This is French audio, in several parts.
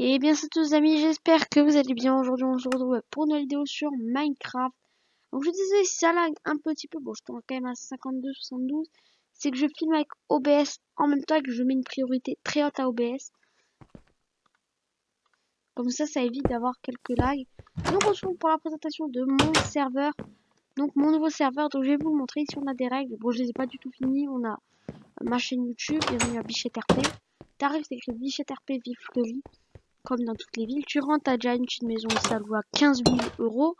Et bien c'est tous amis, j'espère que vous allez bien. Aujourd'hui on se retrouve pour une vidéo sur Minecraft. Donc je disais si ça lag un petit peu, bon je tourne quand même à 52-72, c'est que je filme avec OBS en même temps et que je mets une priorité très haute à OBS. Comme ça évite d'avoir quelques lags. Donc on se retrouve pour la présentation de mon serveur. Donc mon nouveau serveur, donc je vais vous le montrer. Ici on a des règles, bon je les ai pas du tout finies. On a ma chaîne YouTube, bienvenue à Bichette RP. Tarif c'est écrit Bichette RP Vive Fleuri. Comme dans toutes les villes, tu rentres, t'as déjà une petite maison et ça loue à 15 000 euros.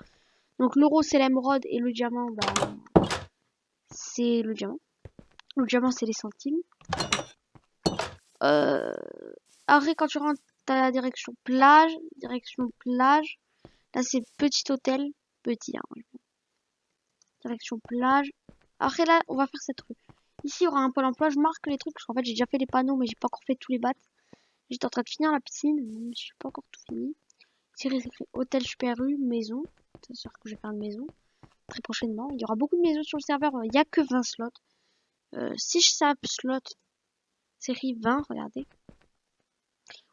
Donc l'euro c'est l'émeraude et le diamant, c'est le diamant. Le diamant c'est les centimes. Après quand tu rentres, t'as la direction plage. Là c'est petit hôtel, petit. Hein. Direction plage. Après là, on va faire cette rue. Ici il y aura un pôle emploi. Je marque les trucs parce qu'en fait j'ai déjà fait les panneaux, mais j'ai pas encore fait tous les battes. J'étais en train de finir la piscine, mais je suis pas encore tout fini. C'est écrit hôtel Super U, maison. C'est sûr que je vais faire une maison très prochainement. Il y aura beaucoup de maisons sur le serveur. Il n'y a que 20 slots. Si je tape slot série 20, regardez.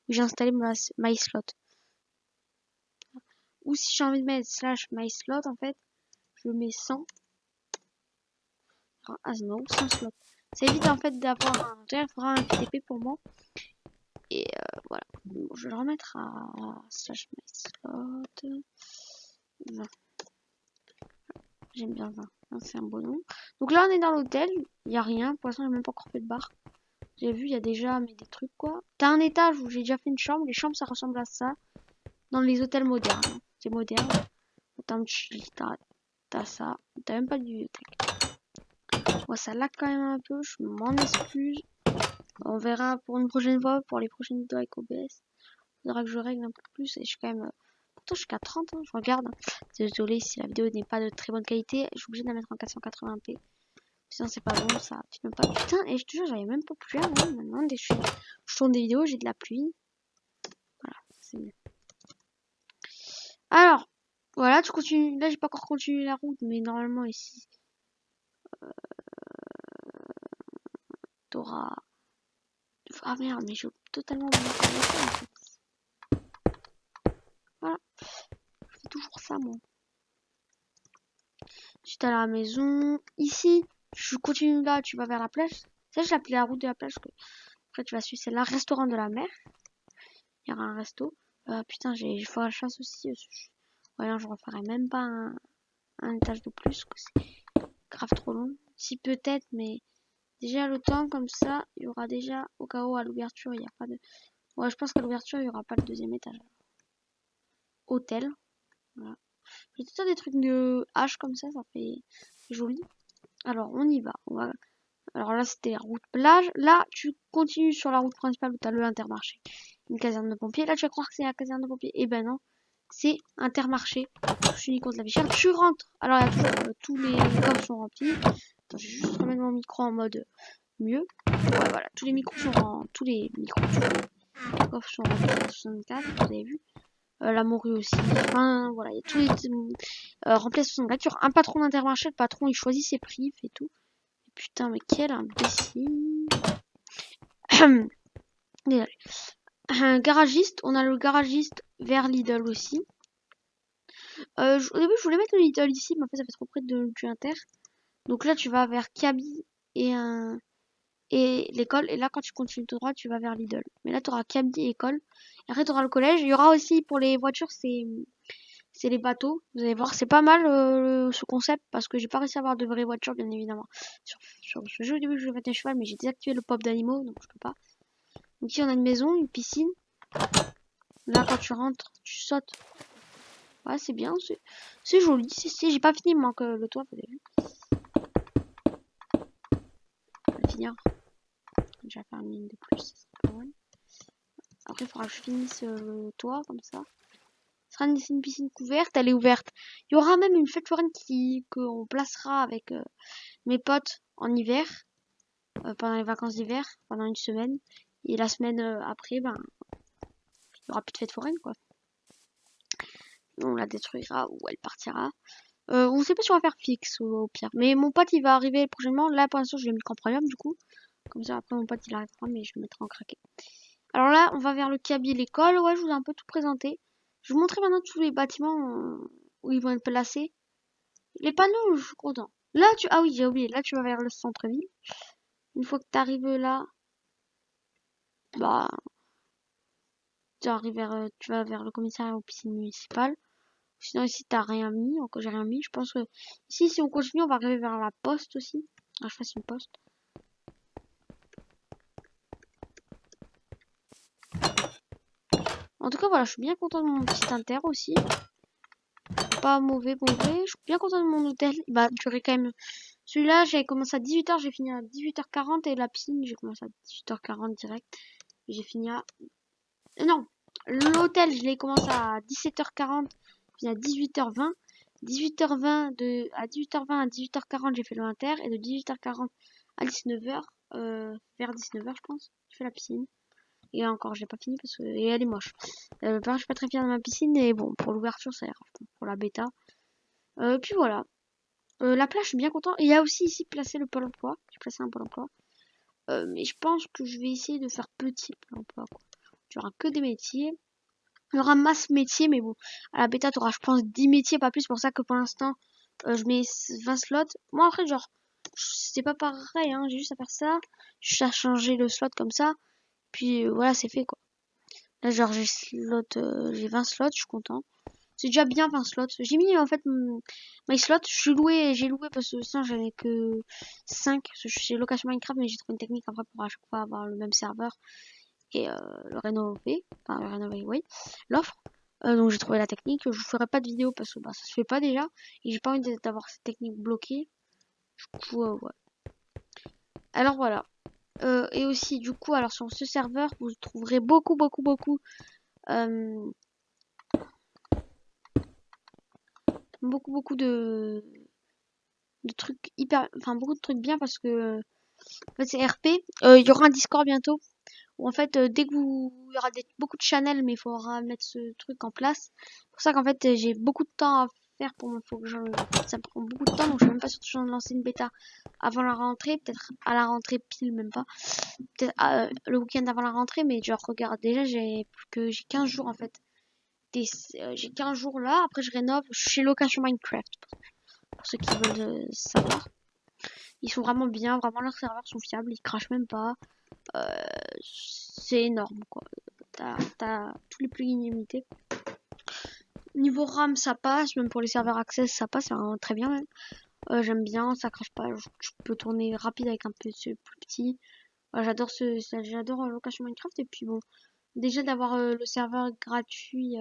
J'ai installé my slot. Ou si j'ai envie de mettre slash my slot, en fait, je mets 100. Ah non, 100 slots. Ça évite en fait d'avoir un. Il faudra un FTP pour moi. Et voilà. Bon, je vais le remettre à slash my slot. 20. J'aime bien 20. C'est un bon nom. Donc là, on est dans l'hôtel. Il n'y a rien. Pour l'instant, j'ai même pas encore fait de bar. J'ai vu, il y a déjà mais des trucs quoi. T'as un étage où j'ai déjà fait une chambre. Les chambres, ça ressemble à ça. Dans les hôtels modernes. Hein. C'est moderne. T'as un petit t'as ça. T'as même pas de bibliothèque. Moi, ça lag quand même un peu. Je m'en excuse. On verra pour une prochaine fois, pour les prochaines vidéos avec OBS. Faudra que je règle un peu plus. Et je suis quand même. Pourtant, je suis qu'à 30. Hein. Je regarde. Désolé si la vidéo n'est pas de très bonne qualité. Je suis obligée de la mettre en 480p. Sinon c'est pas bon, ça filme pas. Putain, et je te jure, j'avais même pas plu avant. Maintenant, dès que je tourne des vidéos, j'ai de la pluie. Voilà, c'est mieux. Alors, voilà, tu continues. Là, j'ai pas encore continué la route, mais normalement, ici, t'auras. Ah merde, mais j'ai totalement oublié comment faire en fait. Voilà, je fais toujours ça, moi. Tu à la maison. Ici, je continue là, tu vas vers la plage. Ça, je l'appelais la route de la plage. Que... Après, tu vas suivre, c'est là, restaurant de la mer. Il y aura un resto. Putain, il faut la chasse aussi. Ouais, non, je referai même pas un étage de plus, que c'est grave trop long. Si peut-être, mais déjà le temps comme ça, il y aura déjà, au cas où à l'ouverture, il n'y a pas de... Ouais, je pense qu'à l'ouverture, il n'y aura pas le deuxième étage. Hôtel, voilà. J'ai tout ça des trucs de hache comme ça fait joli. Alors, on y va. Alors là, c'était la route plage. Là, tu continues sur la route principale où tu as le Intermarché. Une caserne de pompiers. Là, tu vas croire que c'est la caserne de pompiers. Eh ben non. C'est Intermarché. Je suis contre la vie chère. Tu rentres. Alors, il y a toujours, tous les coffres sont remplis. Attends, je vais juste remettre mon micro en mode mieux. Ouais, voilà. Tous les micros sont remplis. Tous les coffres sont remplis à 64. Vous avez vu. La morue aussi. Enfin, voilà. Il y a tous les remplis à 64. Sur un patron d'Intermarché. Le patron, il choisit ses prix. Il fait tout. Putain, mais quel imbécile. Désolé. Un garagiste. On a le garagiste vers Lidl aussi. Au début, je voulais mettre le Lidl ici, mais en fait, ça fait trop près du Inter. Donc là, tu vas vers Kaby et l'école. Et là, quand tu continues tout droit, tu vas vers Lidl. Mais là, tu auras Kaby et école. Et après, tu auras le collège. Il y aura aussi pour les voitures, c'est les bateaux. Vous allez voir, c'est pas mal ce concept parce que j'ai pas réussi à avoir de vraies voitures, bien évidemment. Sur ce jeu, au début, je voulais mettre un cheval, mais j'ai désactivé le pop d'animaux, donc je peux pas. Donc ici, on a une maison, une piscine. Là, quand tu rentres, tu sautes. Ouais, c'est bien, c'est joli. J'ai pas fini, il manque le toit, vous avez vu. Je vais finir. Je vais faire une ligne de plus, ça sera pas mal. Après, il faudra que je finisse le toit, comme ça. Ce sera une piscine couverte, elle est ouverte. Il y aura même une fête foraine qu'on placera avec mes potes en hiver, pendant les vacances d'hiver, pendant une semaine. Et la semaine après, ben, il n'y aura plus de fête foraine, quoi. On la détruira ou elle partira. On sait pas si on va faire fixe au pire. Mais mon pote il va arriver prochainement. Là pour l'instant je l'ai mis en premium du coup. Comme ça après mon pote il arrivera mais je le mettrai en craqué. Alors là, on va vers le cabinet l'école. Ouais, je vous ai un peu tout présenté. Je vais vous montrer maintenant tous les bâtiments où ils vont être placés. Les panneaux, je suis content. Là, ah oui, j'ai oublié. Là, tu vas vers le centre-ville. Une fois que tu arrives là, bah, tu vas vers le commissariat aux piscines municipales. Sinon, ici, t'as rien mis. Encore, j'ai rien mis. Je pense que ici, si on continue, on va arriver vers la poste aussi. Ah, je fasse une poste. En tout cas, voilà, je suis bien content de mon petit inter aussi. Pas mauvais. Je suis bien content de mon hôtel. Il va durer quand même. Celui-là, j'ai commencé à 18h, j'ai fini à 18h40. Et la piscine, j'ai commencé à 18h40 direct. J'ai fini à... Non, l'hôtel, je l'ai commencé à 17h40. J'ai fini à 18h20. 18h20 à 18h20 à 18h40, j'ai fait le inter. Et de 18h40 à 19h, vers 19h, je pense, j'ai fait la piscine. Et encore, j'ai pas fini parce que et elle est moche. Par contre, je suis pas très fière de ma piscine. Et bon, pour l'ouverture, ça ira. Pour la bêta. Puis voilà. La plage, je suis bien content. Et il y a aussi ici placé le pôle emploi. J'ai placé un pôle emploi. Mais je pense que je vais essayer de faire petit pôle emploi, quoi. Tu auras que des métiers. Il y aura masse métiers, mais bon, à la bêta, tu auras, je pense, 10 métiers, pas plus. C'est pour ça que pour l'instant, je mets 20 slots. Moi, après, genre, c'est pas pareil, hein. J'ai juste à faire ça. Juste à changer le slot comme ça. Puis voilà, c'est fait, quoi. Là, genre, j'ai 20 slots, je suis content. C'est déjà bien 20 slots. J'ai mis en fait mes slots. J'ai loué parce que sinon j'en ai que 5. J'ai location Minecraft, mais j'ai trouvé une technique après pour à chaque fois avoir le même serveur et le rénover. Enfin, le rénover, oui. L'offre. Donc j'ai trouvé la technique. Je vous ferai pas de vidéo parce que bah, ça se fait pas déjà. Et j'ai pas envie d'avoir cette technique bloquée. Du coup, ouais. Alors voilà. Et aussi, du coup, alors sur ce serveur, vous trouverez beaucoup de trucs hyper, enfin beaucoup de trucs bien parce que en fait c'est RP. Il y aura un Discord bientôt où en fait dès que il y aura beaucoup de channels, mais il faudra mettre ce truc en place. C'est pour ça qu'en fait j'ai beaucoup de temps à faire faut que ça me prend beaucoup de temps, donc je suis même pas sûre de lancer une bêta avant la rentrée, peut-être à la rentrée pile même pas, peut-être le week-end avant la rentrée, mais genre regarde déjà j'ai 15 jours en fait. J'ai 15 jours là, après je rénove chez Location Minecraft pour ceux qui veulent savoir. Ils sont vraiment bien, vraiment leurs serveurs sont fiables, ils crachent même pas. C'est énorme quoi. T'as tous les plugins illimités. Niveau RAM ça passe, même pour les serveurs Access ça passe, c'est vraiment très bien même. J'aime bien, ça crache pas, je peux tourner rapide avec un PC plus petit. J'adore Location Minecraft et puis bon, déjà d'avoir le serveur gratuit,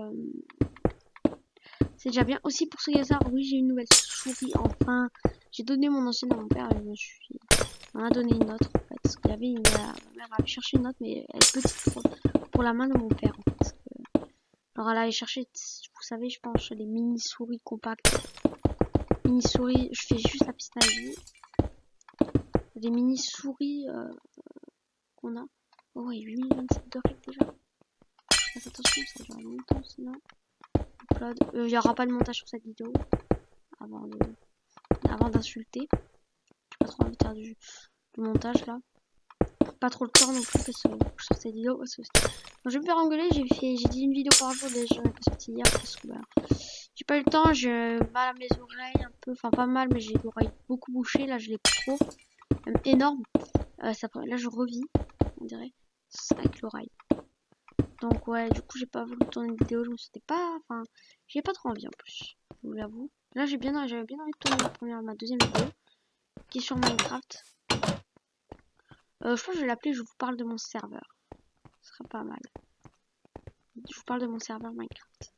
c'est déjà bien. Aussi pour ceux qui savent, oui j'ai une nouvelle souris enfin. J'ai donné mon ancienne à mon père et on a donné une autre en fait. Parce qu'il y avait ma mère avait cherché une note mais elle est petite pour la main de mon père en fait. Alors elle allait chercher, vous savez, je pense, les mini souris compactes. Mini souris, je fais juste la piste à vous. Des mini souris qu'on a. Oh ouais, 8027 de règles déjà. Faites attention, ça dure longtemps sinon. Upload. Il n'y aura pas de montage sur cette vidéo. Avant d'insulter. J'ai pas trop envie de faire du montage là. Pas trop le temps non plus parce que sur cette vidéo parce que quand je vais me faire engueuler, j'ai dit une vidéo par jour déjà, j'en ai pas sorti hier parce que bah, j'ai pas eu le temps, j'ai mal à mes oreilles un peu, enfin pas mal mais j'ai l'oreille beaucoup bouchée, là je l'ai trop, même énorme. Là je revis, on dirait, avec l'oreille. Donc ouais, du coup j'ai pas voulu tourner une vidéo, je me sentais pas, enfin j'ai pas trop envie en plus, je vous l'avoue. Là j'avais bien envie de tourner ma deuxième vidéo qui est sur Minecraft. Je pense que je vais l'appeler Je vous parle de mon serveur. Ce serait pas mal. Je vous parle de mon serveur Minecraft.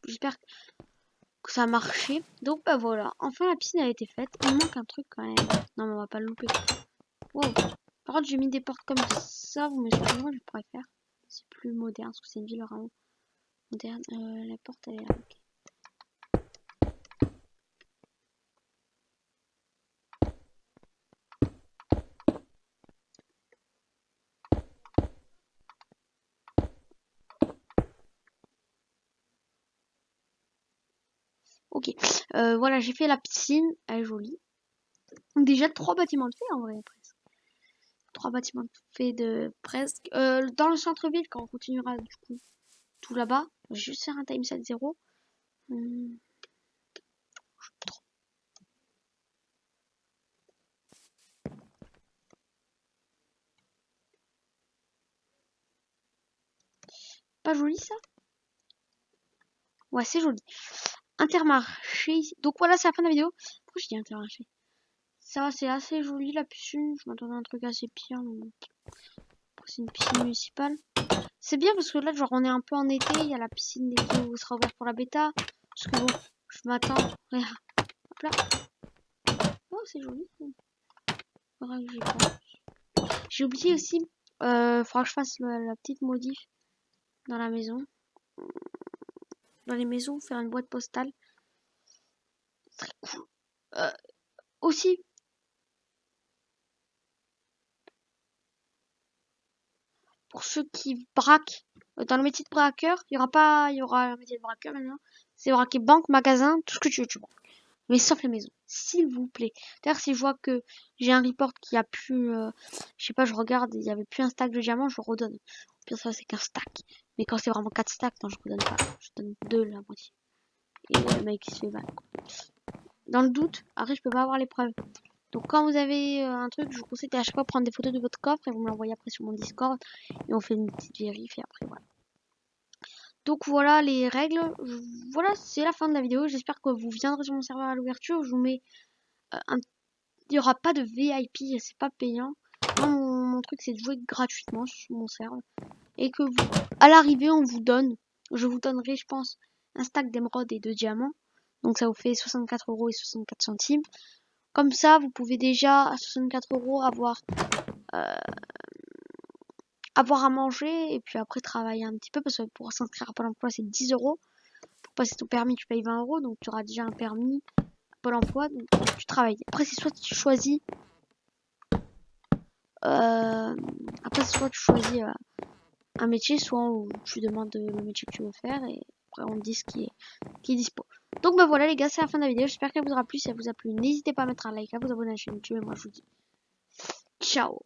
J'espère que ça a marché. Donc bah voilà. Enfin la piscine a été faite. Il manque un truc quand même. Non mais on va pas le louper. Wow. Par contre j'ai mis des portes comme ça. Vous m'excusez, je pourrais faire. C'est plus moderne parce que c'est une ville vraiment moderne. La porte elle est là. Okay. Ok, voilà, j'ai fait la piscine, elle est jolie. Donc déjà 3 bâtiments de fait en vrai presque. 3 bâtiments faits de presque. Dans le centre-ville, quand on continuera du coup tout là-bas, je vais juste faire un time set 0. Pas joli ça? Ouais, c'est joli. Intermarché ici. Donc voilà, c'est la fin de la vidéo. Pourquoi je dis Intermarché? Ça, c'est assez joli la piscine. Je m'attendais à un truc assez pire. C'est une piscine municipale. C'est bien parce que là, genre, on est un peu en été. Il y a la piscine d'été où sera ouverte pour la bêta. Parce que bon, je m'attends. Hop là. Oh, c'est joli. J'ai oublié aussi. Faudra que je fasse la petite modif dans la maison. Dans les maisons, faire une boîte postale. Très cool. Aussi. Pour ceux qui braquent, dans le métier de braqueur, il y aura un métier de braqueur maintenant. C'est braquer banque, magasin, tout ce que tu veux, tu vois. Mais sauf les maisons, s'il vous plaît. D'ailleurs, si je vois que j'ai un report qui a plus, je sais pas, je regarde, il y avait plus un stack de diamants, je le redonne. Au pire, ça c'est qu'un stack. Mais quand c'est vraiment 4 stacks, non, je redonne pas. Je donne 2 la moitié. Et le mec il se fait mal. Dans le doute, après je peux pas avoir les preuves. Donc quand vous avez un truc, je vous conseille à chaque fois prendre des photos de votre coffre et vous me l'envoyez après sur mon Discord et on fait une petite vérif et après voilà. Donc voilà les règles. Voilà, c'est la fin de la vidéo. J'espère que vous viendrez sur mon serveur à l'ouverture. Je vous mets il n'y aura pas de VIP, c'est pas payant. Moi, mon truc c'est de jouer gratuitement sur mon serveur et que vous, à l'arrivée je vous donnerai je pense un stack d'émeraude et de diamants. Donc ça vous fait 64 € et 64 centimes. Comme ça, vous pouvez déjà à 64 € avoir à manger et puis après travailler un petit peu parce que pour s'inscrire à Pôle emploi c'est 10 €. Pour passer ton permis tu payes 20 € donc tu auras déjà un permis Pôle emploi donc tu travailles. Après c'est soit tu choisis un métier soit où tu demandes le métier que tu veux faire et après on te dit ce qui est dispo. Donc bah voilà les gars, c'est la fin de la vidéo, j'espère qu'elle vous aura plu. Si elle vous a plu, n'hésitez pas à mettre un like, à vous abonner à la chaîne YouTube et moi je vous dis ciao.